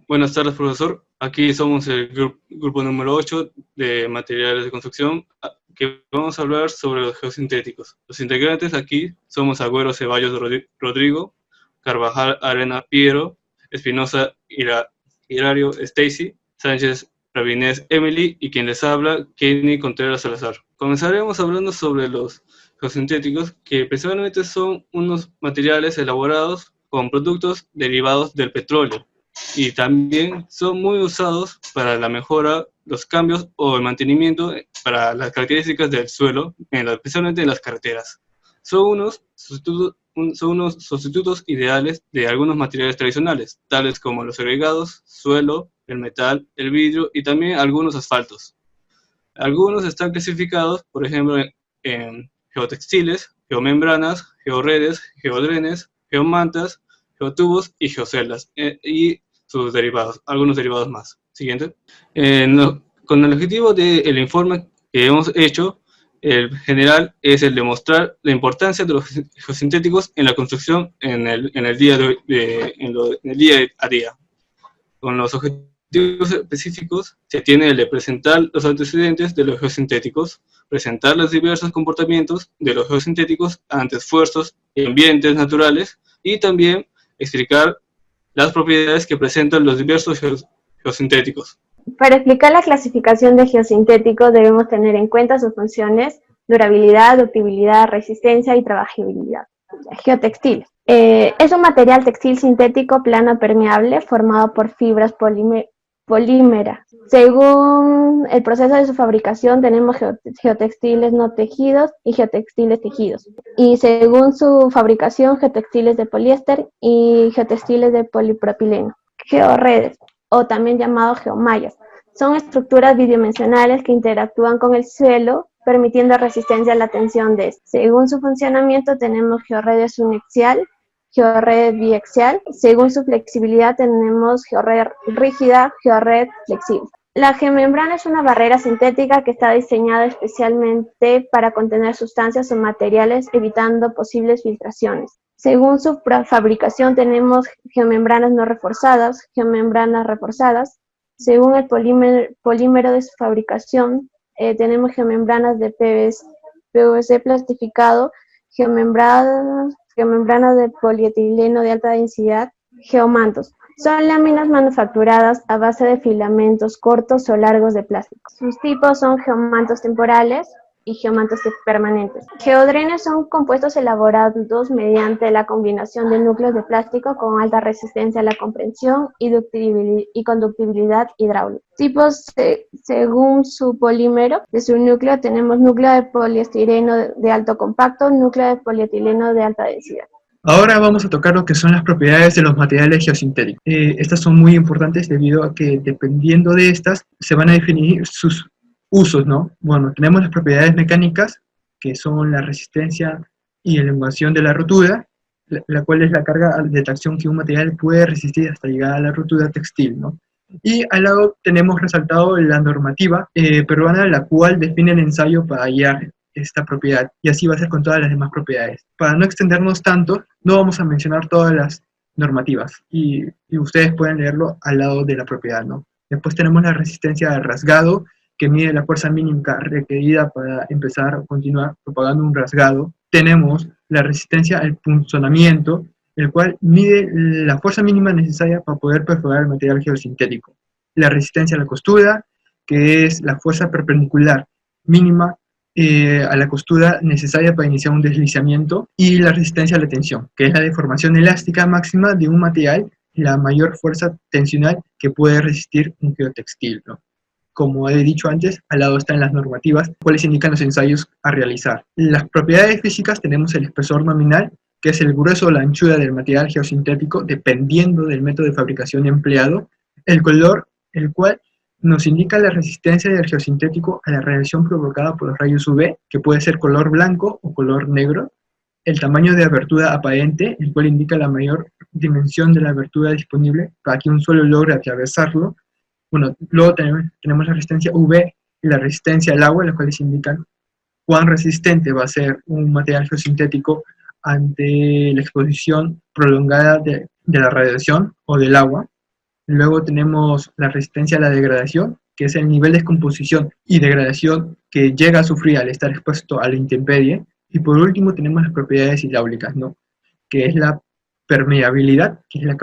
Buenas tardes, profesor. Aquí somos el grupo número 8 de materiales de construcción, que vamos a hablar sobre los geosintéticos. Los integrantes aquí somos Agüero Ceballos Rodrigo, Carvajal Arena Piero, Espinosa Hilario Stacy, Sánchez Rabinés Emily y quien les habla, Kenny Contreras Salazar. Comenzaremos hablando sobre los geosintéticos, que principalmente son unos materiales elaborados con productos derivados del petróleo, y también son muy usados para la mejora, los cambios o el mantenimiento para las características del suelo, especialmente en las carreteras. Son unos sustitutos ideales de algunos materiales tradicionales, tales como los agregados, suelo, el metal, el vidrio y también algunos asfaltos. Algunos están clasificados, por ejemplo, en geotextiles, geomembranas, georredes, geodrenes, geomantas, geotubos y geoceldas, y sus derivados, algunos derivados más. Siguiente. Con el objetivo del informe que hemos hecho, el general es el demostrar la importancia de los geosintéticos en la construcción en el día a día. Con los objetivos específicos se tiene el de presentar los antecedentes de los geosintéticos, presentar los diversos comportamientos de los geosintéticos ante esfuerzos y ambientes naturales, y también explicar las propiedades que presentan los diversos geosintéticos. Para explicar la clasificación de geosintéticos debemos tener en cuenta sus funciones: durabilidad, ductibilidad, resistencia y trabajabilidad. Geotextiles. Es un material textil sintético plano permeable formado por fibras polímeras. Según el proceso de su fabricación tenemos geotextiles no tejidos y geotextiles tejidos. Y según su fabricación, geotextiles de poliéster y geotextiles de polipropileno. Georredes, o también llamados geomallas, son estructuras bidimensionales que interactúan con el suelo, permitiendo resistencia a la tensión de este. Según su funcionamiento tenemos georredes uniaxial, georred biaxial. Según su flexibilidad tenemos georred rígida, georred flexible. La geomembrana es una barrera sintética que está diseñada especialmente para contener sustancias o materiales, evitando posibles filtraciones. Según su fabricación tenemos geomembranas no reforzadas, geomembranas reforzadas. Según el polímero de su fabricación, tenemos geomembranas de PVC plastificado, geomembranas de polietileno de alta densidad, geomantos. Son láminas manufacturadas a base de filamentos cortos o largos de plástico. Sus tipos son geomantos temporales y geomantos permanentes. Geodrenes son compuestos elaborados mediante la combinación de núcleos de plástico con alta resistencia a la compresión y conductibilidad hidráulica. Tipos según su polímero de su núcleo tenemos núcleo de poliestireno de alto compacto, núcleo de polietileno de alta densidad. Ahora vamos a tocar lo que son las propiedades de los materiales geosintéticos. Estas son muy importantes debido a que dependiendo de estas se van a definir sus usos, ¿no? Bueno, tenemos las propiedades mecánicas, que son la resistencia y elongación de la rotura, la cual es la carga de tracción que un material puede resistir hasta llegar a la rotura textil, ¿no? Y al lado tenemos resaltado la normativa peruana, la cual define el ensayo para hallar esta propiedad, y así va a ser con todas las demás propiedades. Para no extendernos tanto, no vamos a mencionar todas las normativas, y ustedes pueden leerlo al lado de la propiedad, ¿no? Después tenemos la resistencia al rasgado, que mide la fuerza mínima requerida para empezar o continuar propagando un rasgado. Tenemos la resistencia al punzonamiento, el cual mide la fuerza mínima necesaria para poder perforar el material geosintético. La resistencia a la costura, que es la fuerza perpendicular mínima a la costura necesaria para iniciar un deslizamiento, y la resistencia a la tensión, que es la deformación elástica máxima de un material y la mayor fuerza tensional que puede resistir un geotextil, ¿no? Como he dicho antes, al lado están las normativas, cuales indican los ensayos a realizar. Las propiedades físicas tenemos el espesor nominal, que es el grueso o la anchura del material geosintético, dependiendo del método de fabricación empleado. El color, el cual nos indica la resistencia del geosintético a la radiación provocada por los rayos UV, que puede ser color blanco o color negro. El tamaño de abertura aparente, el cual indica la mayor dimensión de la abertura disponible para que un suelo logre atravesarlo. Bueno, luego tenemos la resistencia UV y la resistencia al agua, las cuales indican cuán resistente va a ser un material geosintético ante la exposición prolongada de la radiación o del agua. Luego tenemos la resistencia a la degradación, que es el nivel de descomposición y degradación que llega a sufrir al estar expuesto a la intemperie. Y por último tenemos las propiedades hidráulicas, ¿no? Que es la permeabilidad, que es la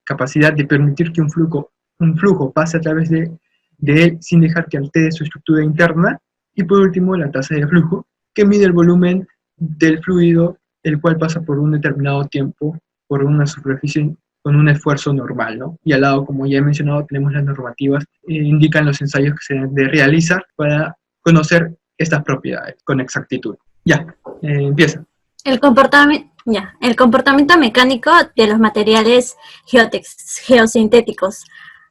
capacidad de permitir que un flujo pase a través de él sin dejar que altere su estructura interna. Y por último, la tasa de flujo, que mide el volumen del fluido, el cual pasa por un determinado tiempo, por una superficie con un esfuerzo normal, ¿no? Y al lado, como ya he mencionado, tenemos las normativas, indican los ensayos que se deben de realizar para conocer estas propiedades con exactitud. Ya, empieza. El comportamiento mecánico de los materiales geosintéticos.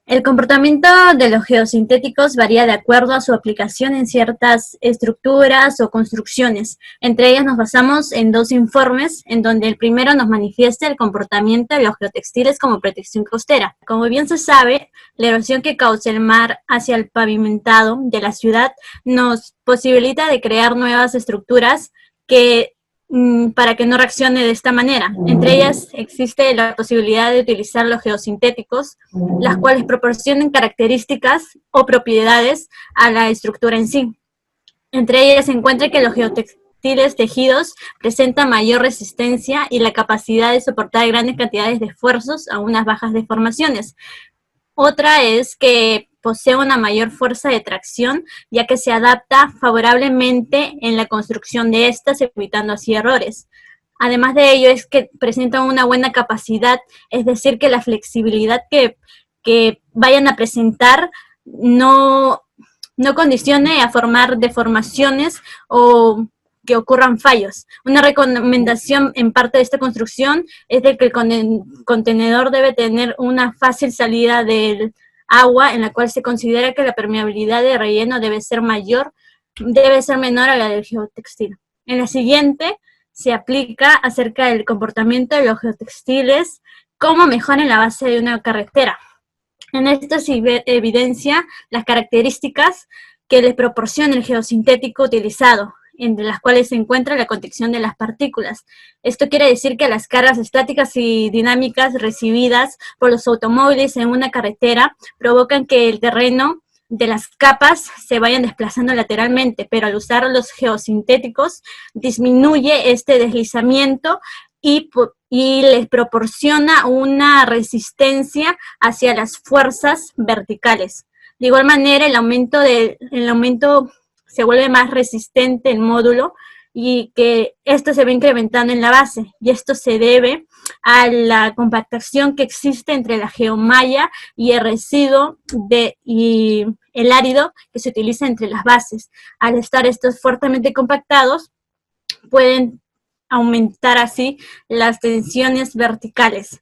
El comportamiento de los geosintéticos varía de acuerdo a su aplicación en ciertas estructuras o construcciones. Entre ellas nos basamos en 2 informes, en donde el primero nos manifiesta el comportamiento de los geotextiles como protección costera. Como bien se sabe, la erosión que causa el mar hacia el pavimentado de la ciudad nos posibilita de crear nuevas estructuras para que no reaccione de esta manera. Entre ellas existe la posibilidad de utilizar los geosintéticos, las cuales proporcionan características o propiedades a la estructura en sí. Entre ellas se encuentra que los geotextiles tejidos presentan mayor resistencia y la capacidad de soportar grandes cantidades de esfuerzos a unas bajas deformaciones. Otra es que posee una mayor fuerza de tracción, ya que se adapta favorablemente en la construcción de estas, evitando así errores. Además de ello, es que presentan una buena capacidad, es decir, que la flexibilidad que vayan a presentar no condicione a formar deformaciones o que ocurran fallos. Una recomendación en parte de esta construcción es de que el contenedor debe tener una fácil salida del agua, en la cual se considera que la permeabilidad de relleno debe ser menor a la del geotextil. En la siguiente se aplica acerca del comportamiento de los geotextiles, cómo mejoran la base de una carretera. En esto se evidencia las características que le proporciona el geosintético utilizado, entre las cuales se encuentra la contención de las partículas. Esto quiere decir que las cargas estáticas y dinámicas recibidas por los automóviles en una carretera provocan que el terreno de las capas se vayan desplazando lateralmente, pero al usar los geosintéticos disminuye este deslizamiento y les proporciona una resistencia hacia las fuerzas verticales. De igual manera, el aumento se vuelve más resistente el módulo y que esto se va incrementando en la base, y esto se debe a la compactación que existe entre la geomalla y el residuo y el árido que se utiliza entre las bases. Al estar estos fuertemente compactados, pueden aumentar así las tensiones verticales.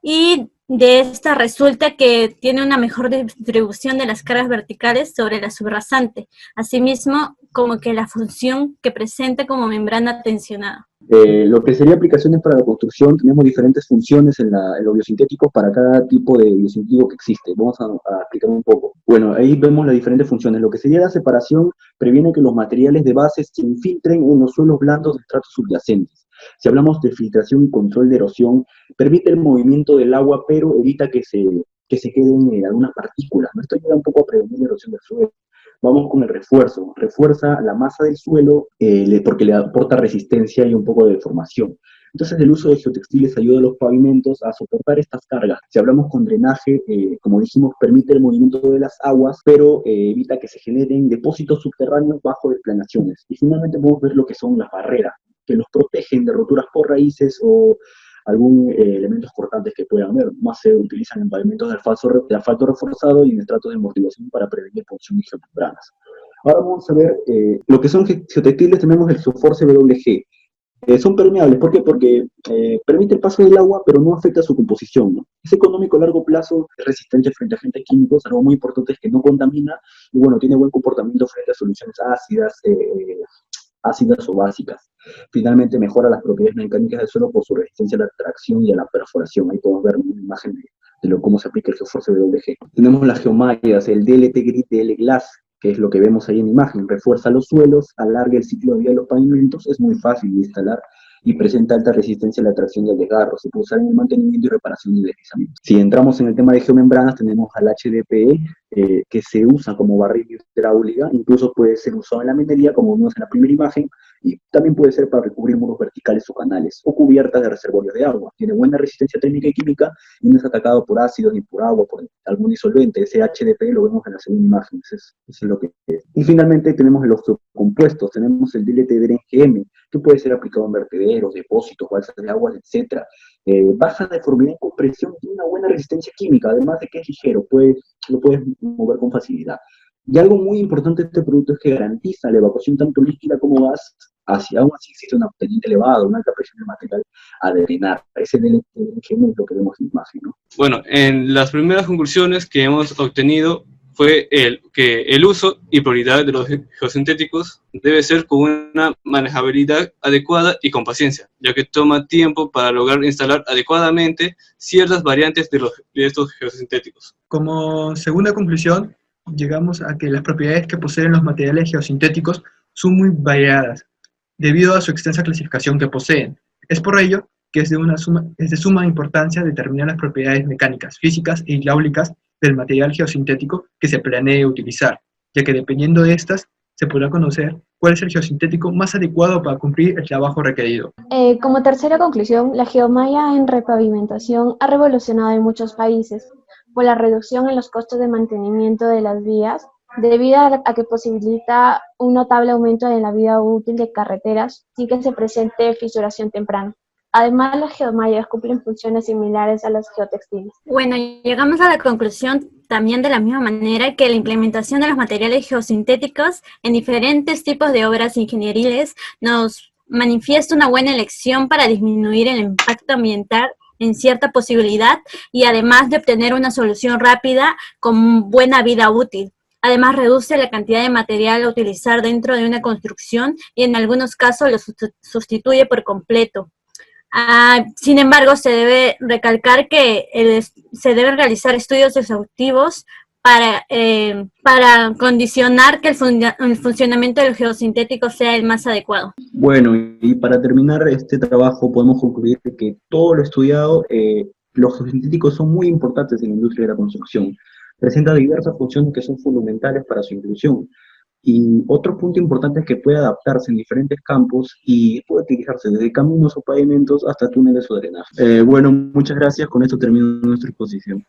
Y de esta resulta que tiene una mejor distribución de las cargas verticales sobre la subrasante, asimismo como que la función que presenta como membrana tensionada. Lo que sería aplicaciones para la construcción, tenemos diferentes funciones en los biosintéticos para cada tipo de biosintético que existe. Vamos a explicar un poco. Bueno, ahí vemos las diferentes funciones. Lo que sería la separación previene que los materiales de base se infiltren en los suelos blandos de estratos subyacentes. Si hablamos de filtración y control de erosión, permite el movimiento del agua, pero evita que se queden algunas partículas, ¿no? Esto ayuda un poco a prevenir la erosión del suelo. Vamos con el refuerzo. Refuerza la masa del suelo porque le aporta resistencia y un poco de deformación. Entonces, el uso de geotextiles ayuda a los pavimentos a soportar estas cargas. Si hablamos con drenaje, como dijimos, permite el movimiento de las aguas, pero evita que se generen depósitos subterráneos bajo desplanaciones. Y finalmente podemos ver lo que son las barreras, que los protegen de roturas por raíces o algún elementos cortantes que puedan haber. Más se utilizan en pavimentos de asfalto reforzado y en estratos de amortiguación para prevenir punción y geomembranas. Ahora vamos a ver lo que son geotextiles. Tenemos el Geoforce WG. Son permeables. ¿Por qué? Porque permite el paso del agua, pero no afecta su composición, ¿no? Es económico a largo plazo, es resistente frente a agentes químicos. Algo muy importante es que no contamina y, bueno, tiene buen comportamiento frente a soluciones ácidas o básicas. Finalmente mejora las propiedades mecánicas del suelo por su resistencia a la tracción y a la perforación. Ahí podemos ver una imagen de cómo se aplica el Geoforce WG. Tenemos las geomallas, el DLT Grid DL Glass, que es lo que vemos ahí en imagen. Refuerza los suelos, alarga el ciclo de vida de los pavimentos, es muy fácil de instalar y presenta alta resistencia a la tracción y al desgarro. Se puede usar en el mantenimiento y reparación de deslizamiento. Si entramos en el tema de geomembranas, tenemos al HDPE, que se usa como barril hidráulica, incluso puede ser usado en la minería, como vimos en la primera imagen, y también puede ser para recubrir muros verticales o canales, o cubiertas de reservorios de agua. Tiene buena resistencia térmica y química, y no es atacado por ácidos ni por agua, por algún disolvente. Ese HDPE lo vemos en la segunda imagen, eso es lo que es. Y finalmente tenemos los compuestos, tenemos el DLT-DRGM, que puede ser aplicado en vertederos, depósitos, balsas de aguas, etc. Baja deformidad y compresión, tiene una buena resistencia química, además de que es ligero, lo puedes mover con facilidad. Y algo muy importante de este producto es que garantiza la evacuación tanto líquida como gas, hacia aún así existe una pendiente elevada, una alta presión del material a drenar. Ese DLT-DRGM es lo que vemos en imagen, ¿no? Bueno, en las primeras conclusiones que hemos obtenido fue que el uso y prioridad de los geosintéticos debe ser con una manejabilidad adecuada y con paciencia, ya que toma tiempo para lograr instalar adecuadamente ciertas variantes de estos geosintéticos. Como segunda conclusión, llegamos a que las propiedades que poseen los materiales geosintéticos son muy variadas, debido a su extensa clasificación que poseen. Es por ello que es de suma importancia determinar las propiedades mecánicas, físicas e hidráulicas del material geosintético que se planee utilizar, ya que dependiendo de estas, se podrá conocer cuál es el geosintético más adecuado para cumplir el trabajo requerido. Como tercera conclusión, la geomalla en repavimentación ha revolucionado en muchos países por la reducción en los costos de mantenimiento de las vías, debido a que posibilita un notable aumento en la vida útil de carreteras sin que se presente fisuración temprana. Además, las geomallas cumplen funciones similares a las geotextiles. Bueno, llegamos a la conclusión también de la misma manera que la implementación de los materiales geosintéticos en diferentes tipos de obras ingenieriles nos manifiesta una buena elección para disminuir el impacto ambiental en cierta posibilidad y además de obtener una solución rápida con buena vida útil. Además, reduce la cantidad de material a utilizar dentro de una construcción y en algunos casos lo sustituye por completo. Sin embargo, se debe recalcar que se deben realizar estudios exhaustivos para condicionar que el funcionamiento del geosintético sea el más adecuado. Bueno, y para terminar este trabajo podemos concluir que todo lo estudiado, los geosintéticos son muy importantes en la industria de la construcción. Presenta diversas funciones que son fundamentales para su inclusión. Y otro punto importante es que puede adaptarse en diferentes campos y puede utilizarse desde caminos o pavimentos hasta túneles o drenajes. Bueno, muchas gracias. Con esto termino nuestra exposición.